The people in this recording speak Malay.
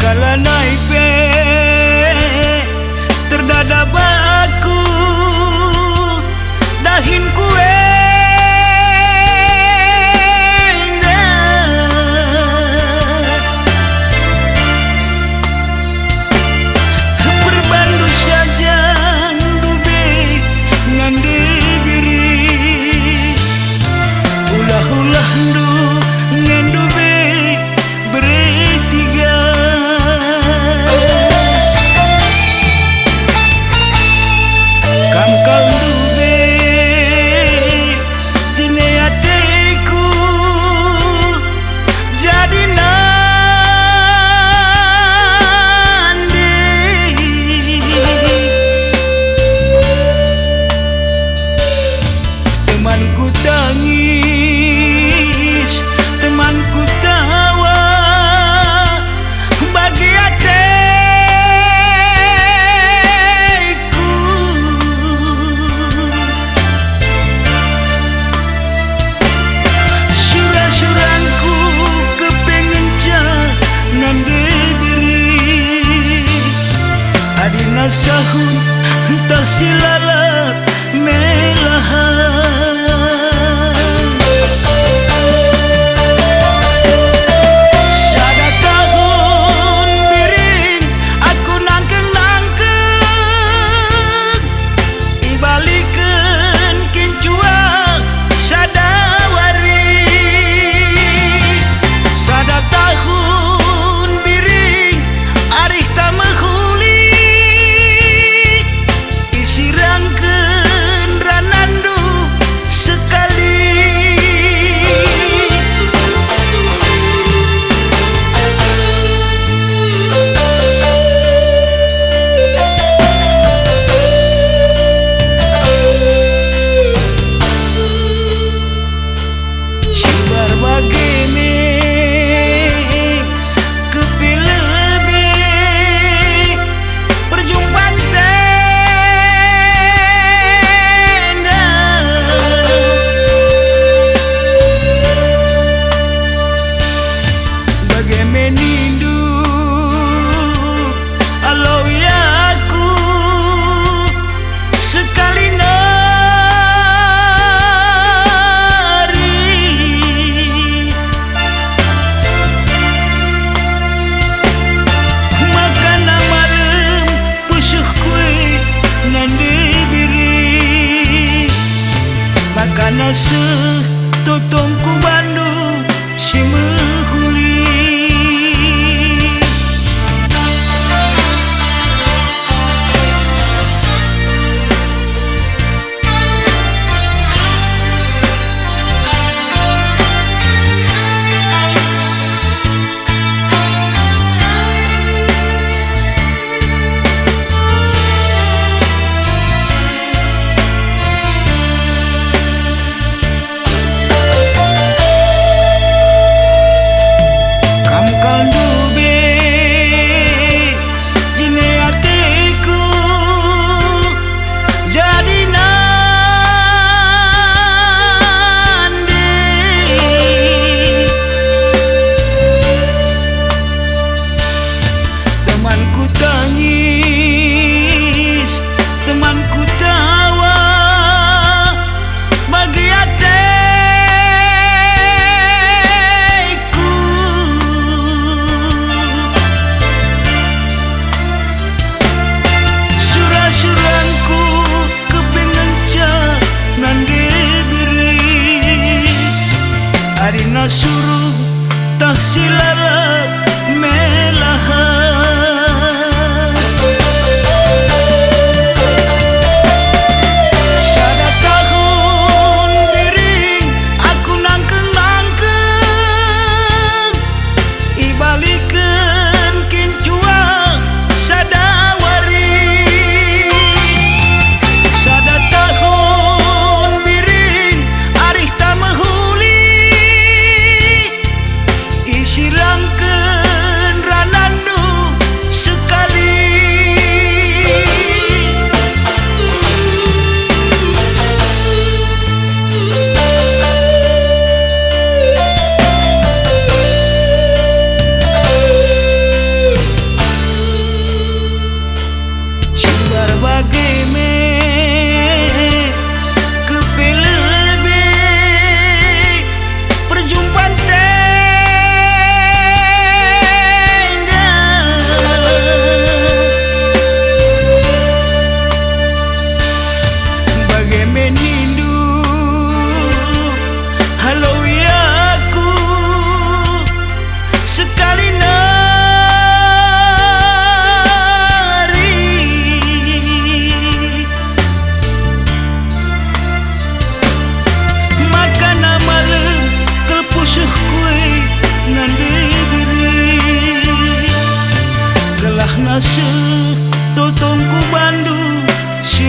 Kala naik be terdada baku dahin kue berbandu saja dube ngande biri ulah-ulah du ngendu be bertiga kamkal dube jineateku jadi nande temanku tangis temanku tawa bagi hatiku surang-surangku kepengen jangan diberi adina sahun entah silalat melahan sada tahun biring aku nangkeng-nangkeng ibalikeun kincuang sadawari sada tahun biring arih tamehuli isirangkeun ranandu sekali sibar bagene kepilebe perjumpaan tenda bagaimana nindu alau yaku sekali nari makan amalem pusuh kue nande biri makan nasi totongku Bandung si mehuli kamkal dube jineateku jadi nande temanku tangis temanku tawa bagi hatiku surang-surangku kepengen jangan diberi adina suruh tak silalat melahan sada tahun biring aku nangkeng-nangkeng ibalikeun kincuang sadawari sada tahun biring arih tamehuli isirang nasib totong ku bandu si